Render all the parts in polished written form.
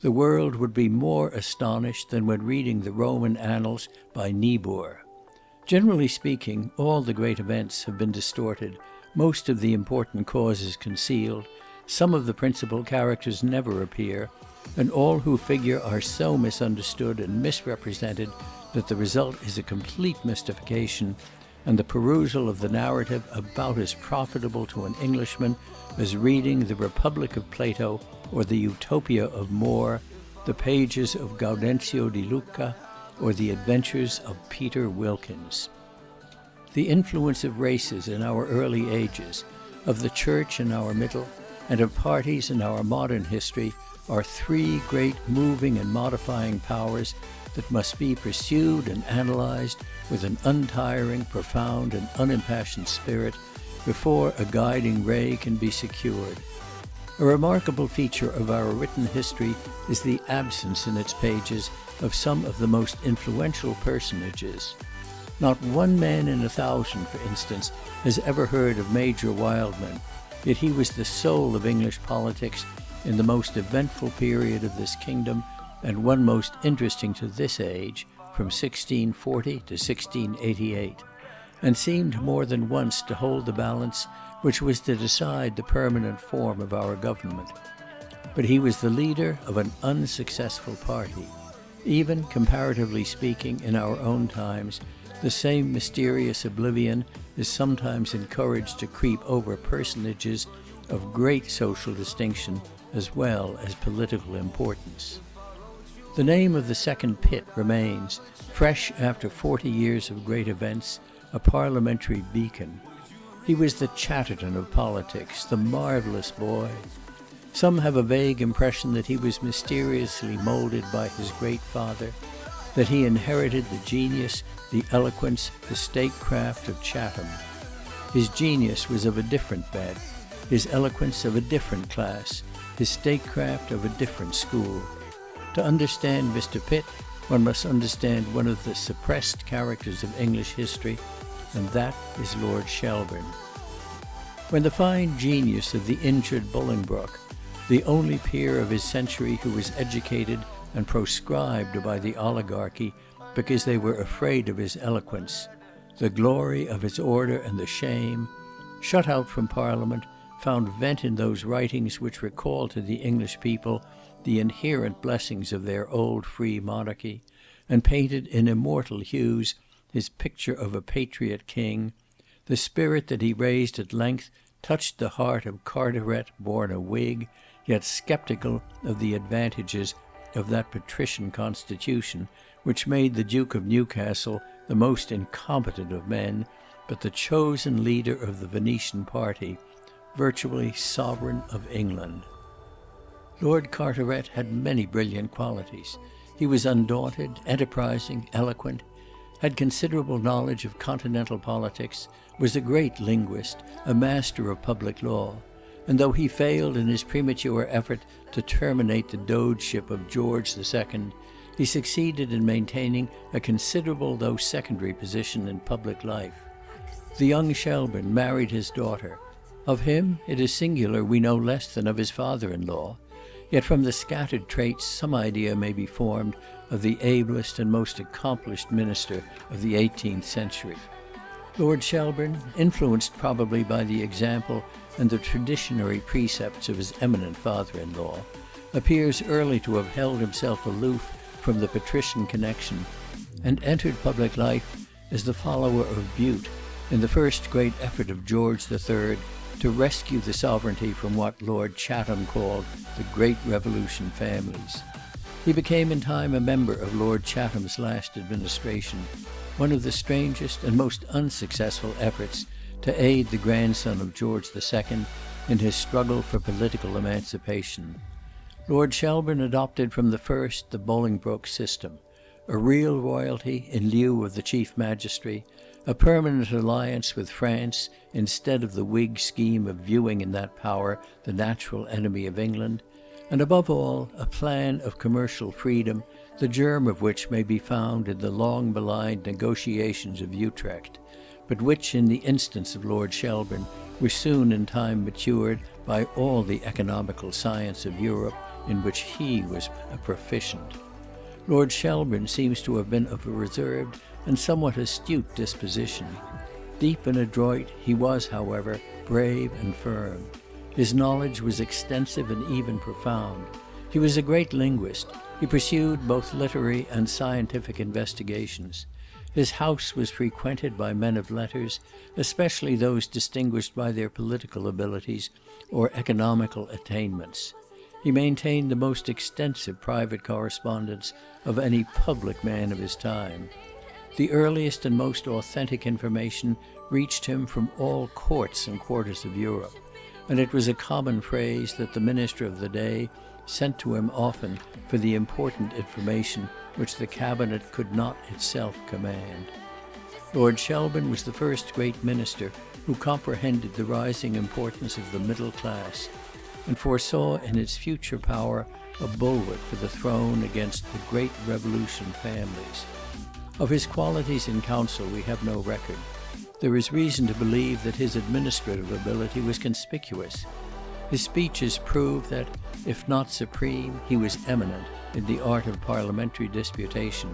the world would be more astonished than when reading the Roman annals by Niebuhr. Generally speaking, all the great events have been distorted, most of the important causes concealed, some of the principal characters never appear, and all who figure are so misunderstood and misrepresented that the result is a complete mystification, and the perusal of the narrative about as profitable to an Englishman as reading the Republic of Plato or the Utopia of More, the pages of Gaudenzio di Lucca, or the adventures of Peter Wilkins. The influence of races in our early ages, of the Church in our middle, and of parties in our modern history are three great moving and modifying powers that must be pursued and analyzed with an untiring, profound, and unimpassioned spirit before a guiding ray can be secured. A remarkable feature of our written history is the absence in its pages of some of the most influential personages. Not one man in 1,000, for instance, has ever heard of Major Wildman, yet he was the soul of English politics in the most eventful period of this kingdom, and one most interesting to this age, from 1640 to 1688, and seemed more than once to hold the balance which was to decide the permanent form of our government. But he was the leader of an unsuccessful party. Even, comparatively speaking, in our own times, the same mysterious oblivion is sometimes encouraged to creep over personages of great social distinction as well as political importance. The name of the second Pitt remains, fresh after 40 years of great events, a parliamentary beacon. He was the Chatterton of politics, the marvelous boy. Some have a vague impression that he was mysteriously molded by his great father, that he inherited the genius, the eloquence, the statecraft of Chatham. His genius was of a different bent, his eloquence of a different class, his statecraft of a different school. To understand Mr. Pitt, one must understand one of the suppressed characters of English history, and that is Lord Shelburne. When the fine genius of the injured Bolingbroke, the only peer of his century who was educated and proscribed by the oligarchy because they were afraid of his eloquence, the glory of his order and the shame, shut out from Parliament, found vent in those writings which recalled to the English people the inherent blessings of their old free monarchy, and painted in immortal hues his picture of a patriot king, the spirit that he raised at length touched the heart of Carteret, born a Whig, yet sceptical of the advantages of that patrician constitution which made the Duke of Newcastle the most incompetent of men, but the chosen leader of the Venetian party, virtually sovereign of England. Lord Carteret had many brilliant qualities. He was undaunted, enterprising, eloquent, had considerable knowledge of continental politics, was a great linguist, a master of public law, and though he failed in his premature effort to terminate the dogeship of George II, he succeeded in maintaining a considerable though secondary position in public life. The young Shelburne married his daughter. Of him it is singular we know less than of his father-in-law, yet from the scattered traits some idea may be formed of the ablest and most accomplished minister of the 18th century. Lord Shelburne, influenced probably by the example and the traditionary precepts of his eminent father-in-law, appears early to have held himself aloof from the patrician connection, and entered public life as the follower of Bute in the first great effort of George III to rescue the sovereignty from what Lord Chatham called the Great Revolution families. He became in time a member of Lord Chatham's last administration, one of the strangest and most unsuccessful efforts to aid the grandson of George II in his struggle for political emancipation. Lord Shelburne adopted from the first the Bolingbroke system, a real royalty in lieu of the chief magistracy, a permanent alliance with France instead of the Whig scheme of viewing in that power the natural enemy of England, and above all a plan of commercial freedom, the germ of which may be found in the long maligned negotiations of Utrecht, but which in the instance of Lord Shelburne were soon in time matured by all the economical science of Europe in which he was a proficient. Lord Shelburne seems to have been of a reserved and somewhat astute disposition. Deep and adroit, he was, however, brave and firm. His knowledge was extensive and even profound. He was a great linguist. He pursued both literary and scientific investigations. His house was frequented by men of letters, especially those distinguished by their political abilities or economical attainments. He maintained the most extensive private correspondence of any public man of his time. The earliest and most authentic information reached him from all courts and quarters of Europe, and it was a common phrase that the minister of the day sent to him often for the important information which the cabinet could not itself command. Lord Shelburne was the first great minister who comprehended the rising importance of the middle class, and foresaw in its future power a bulwark for the throne against the great Revolution families. Of his qualities in council we have no record. There is reason to believe that his administrative ability was conspicuous. His speeches prove that, if not supreme, he was eminent in the art of parliamentary disputation,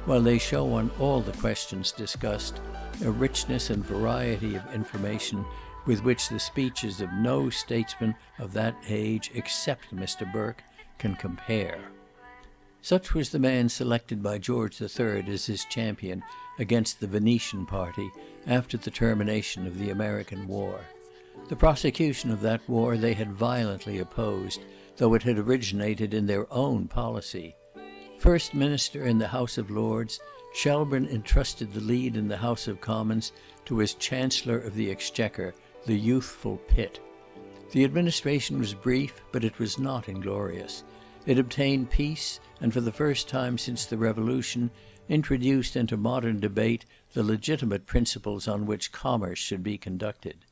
while they show on all the questions discussed a richness and variety of information with which the speeches of no statesman of that age except Mr. Burke can compare. Such was the man selected by George III as his champion against the Venetian party after the termination of the American War. The prosecution of that war they had violently opposed, though it had originated in their own policy. First minister in the House of Lords, Shelburne entrusted the lead in the House of Commons to his Chancellor of the Exchequer, the youthful Pitt. The administration was brief, but it was not inglorious. It obtained peace, and for the first time since the Revolution, introduced into modern debate the legitimate principles on which commerce should be conducted.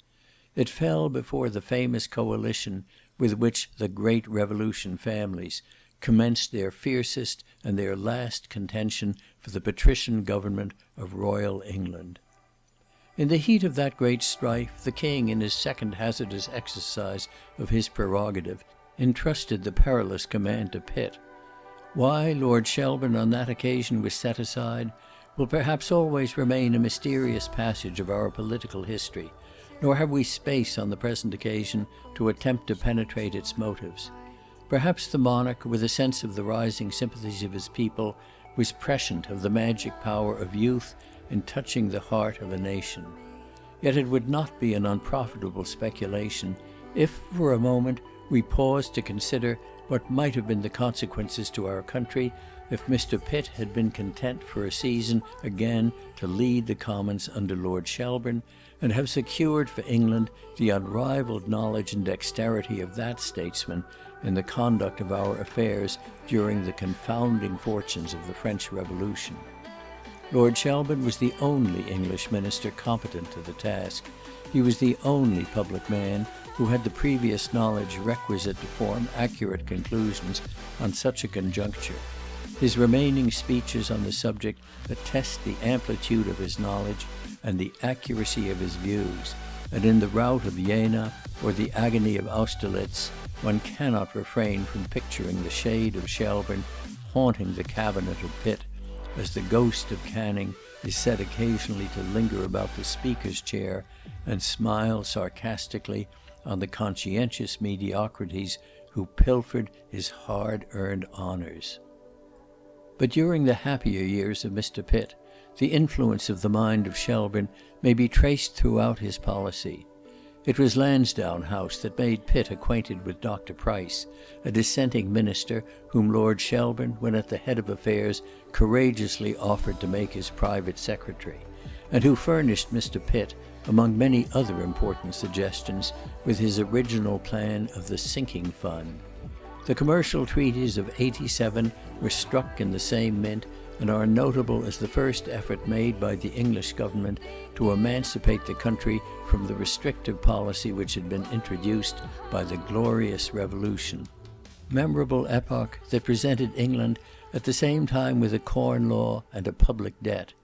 It fell before the famous coalition with which the great Revolution families commenced their fiercest and their last contention for the patrician government of royal England. In the heat of that great strife, the king, in his second hazardous exercise of his prerogative, entrusted the perilous command to Pitt. Why Lord Shelburne on that occasion was set aside will perhaps always remain a mysterious passage of our political history, nor have we space on the present occasion to attempt to penetrate its motives. Perhaps the monarch, with a sense of the rising sympathies of his people, was prescient of the magic power of youth in touching the heart of a nation. Yet it would not be an unprofitable speculation if, for a moment, we pause to consider what might have been the consequences to our country if Mr. Pitt had been content for a season again to lead the Commons under Lord Shelburne, and have secured for England the unrivalled knowledge and dexterity of that statesman in the conduct of our affairs during the confounding fortunes of the French Revolution. Lord Shelburne was the only English minister competent to the task. He was the only public man who had the previous knowledge requisite to form accurate conclusions on such a conjuncture. His remaining speeches on the subject attest the amplitude of his knowledge and the accuracy of his views, and in the rout of Jena or the agony of Austerlitz, one cannot refrain from picturing the shade of Shelburne haunting the cabinet of Pitt, as the ghost of Canning is said occasionally to linger about the Speaker's chair and smile sarcastically on the conscientious mediocrities who pilfered his hard-earned honours. But during the happier years of Mr. Pitt, the influence of the mind of Shelburne may be traced throughout his policy. It was Lansdowne House that made Pitt acquainted with Dr. Price, a dissenting minister whom Lord Shelburne, when at the head of affairs, courageously offered to make his private secretary, and who furnished Mr. Pitt, among many other important suggestions, with his original plan of the sinking fund. The commercial treaties of '87 were struck in the same mint, and are notable as the first effort made by the English government to emancipate the country from the restrictive policy which had been introduced by the glorious Revolution. Memorable epoch that presented England at the same time with a corn law and a public debt.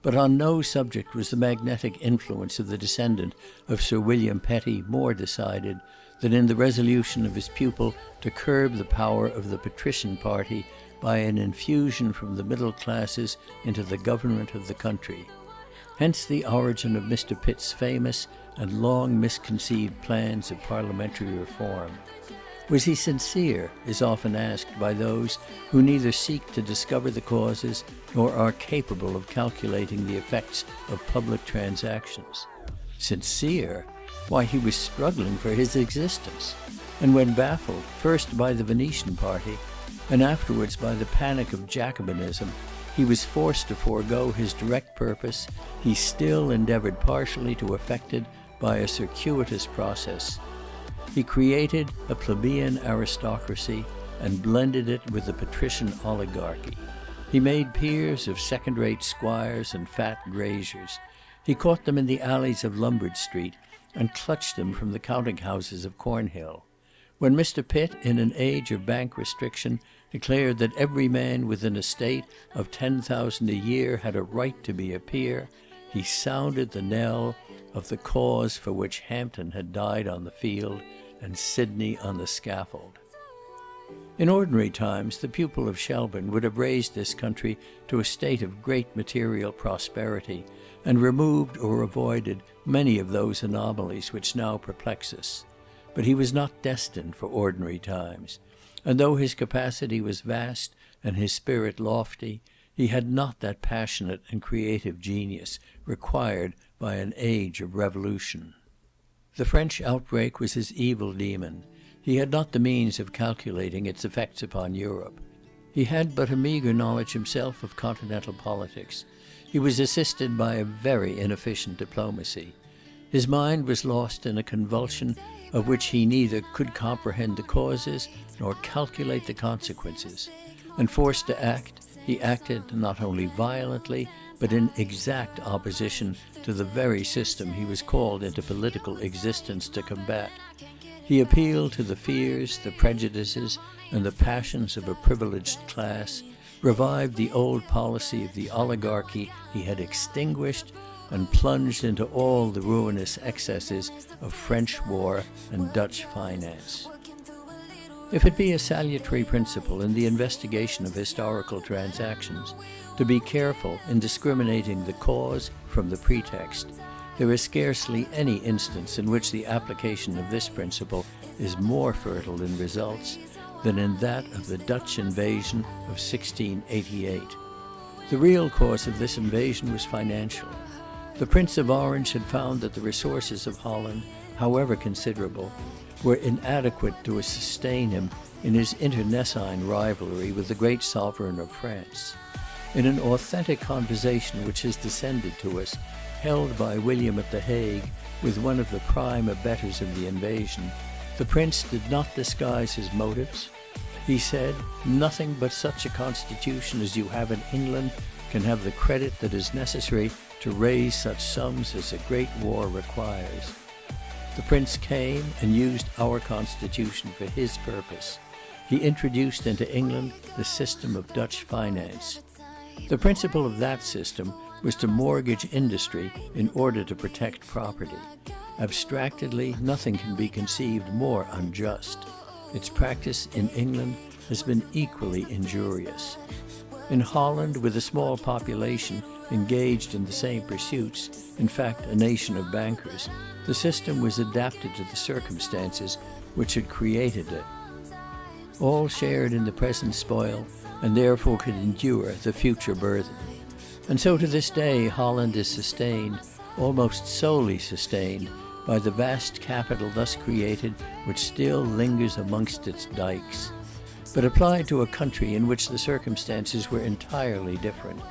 But on no subject was the magnetic influence of the descendant of Sir William Petty more decided than in the resolution of his pupil to curb the power of the patrician party by an infusion from the middle classes into the government of the country. Hence the origin of Mr. Pitt's famous and long misconceived plans of parliamentary reform. Was he sincere, is often asked by those who neither seek to discover the causes nor are capable of calculating the effects of public transactions. Sincere? Why, he was struggling for his existence, and when baffled, first by the Venetian party, and afterwards by the panic of Jacobinism, he was forced to forego his direct purpose, he still endeavored partially to effect it by a circuitous process. He created a plebeian aristocracy and blended it with the patrician oligarchy. He made peers of second-rate squires and fat graziers. He caught them in the alleys of Lombard Street and clutched them from the counting-houses of Cornhill. When Mr. Pitt, in an age of bank restriction, declared that every man with an estate of $10,000 a year had a right to be a peer, he sounded the knell of the cause for which Hampden had died on the field and Sidney on the scaffold. In ordinary times, the pupil of Shelburne would have raised this country to a state of great material prosperity, and removed or avoided many of those anomalies which now perplex us. But he was not destined for ordinary times, and though his capacity was vast and his spirit lofty, he had not that passionate and creative genius required by an age of revolution. The French outbreak was his evil demon. He had not the means of calculating its effects upon Europe. He had but a meagre knowledge himself of continental politics. He was assisted by a very inefficient diplomacy. His mind was lost in a convulsion of which he neither could comprehend the causes nor calculate the consequences. And forced to act, he acted not only violently, but in exact opposition to the very system he was called into political existence to combat. He appealed to the fears, the prejudices, and the passions of a privileged class, revived the old policy of the oligarchy he had extinguished, and plunged into all the ruinous excesses of French war and Dutch finance. If it be a salutary principle in the investigation of historical transactions to be careful in discriminating the cause from the pretext, there is scarcely any instance in which the application of this principle is more fertile in results than in that of the Dutch invasion of 1688. The real cause of this invasion was financial. The Prince of Orange had found that the resources of Holland, however considerable, were inadequate to sustain him in his internecine rivalry with the great sovereign of France. In an authentic conversation which has descended to us, held by William at The Hague with one of the prime abettors of the invasion, the Prince did not disguise his motives. He said, "Nothing but such a constitution as you have in England can have the credit that is necessary to raise such sums as a great war requires." The Prince came and used our constitution for his purpose. He introduced into England the system of Dutch finance. The principle of that system was to mortgage industry in order to protect property. Abstractedly, nothing can be conceived more unjust. Its practice in England has been equally injurious. In Holland, with a small population engaged in the same pursuits, in fact a nation of bankers, the system was adapted to the circumstances which had created it. All shared in the present spoil, and therefore could endure the future burthen. And so to this day Holland is sustained, almost solely sustained, by the vast capital thus created, which still lingers amongst its dikes. But applied to a country in which the circumstances were entirely different,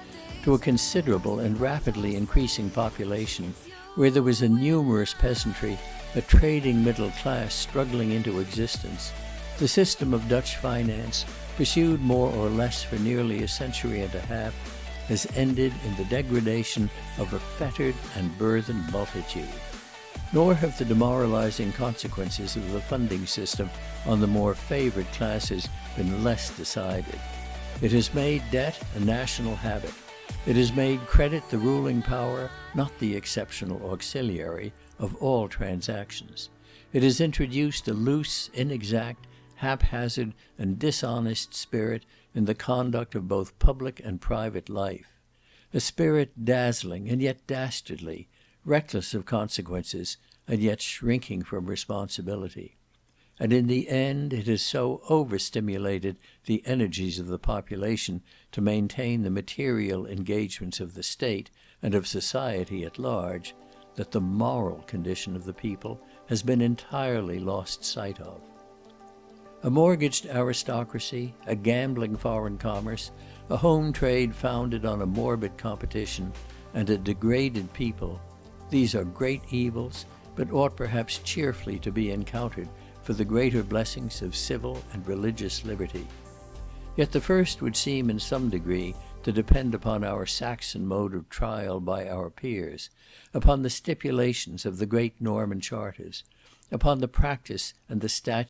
to a considerable and rapidly increasing population, where there was a numerous peasantry, a trading middle class struggling into existence, the system of Dutch finance, pursued more or less for nearly a century and a half, has ended in the degradation of a fettered and burthened multitude. Nor have the demoralizing consequences of the funding system on the more favored classes been less decided. It has made debt a national habit. It has made credit the ruling power, not the exceptional auxiliary, of all transactions. It has introduced a loose, inexact, haphazard, and dishonest spirit in the conduct of both public and private life; a spirit dazzling and yet dastardly, reckless of consequences and yet shrinking from responsibility. And in the end it has so overstimulated the energies of the population to maintain the material engagements of the state and of society at large, that the moral condition of the people has been entirely lost sight of. A mortgaged aristocracy, a gambling foreign commerce, a home trade founded on a morbid competition, and a degraded people, these are great evils, but ought perhaps cheerfully to be encountered for the greater blessings of civil and religious liberty. Yet the first would seem in some degree to depend upon our Saxon mode of trial by our peers, upon the stipulations of the great Norman charters, upon the practice and the statutes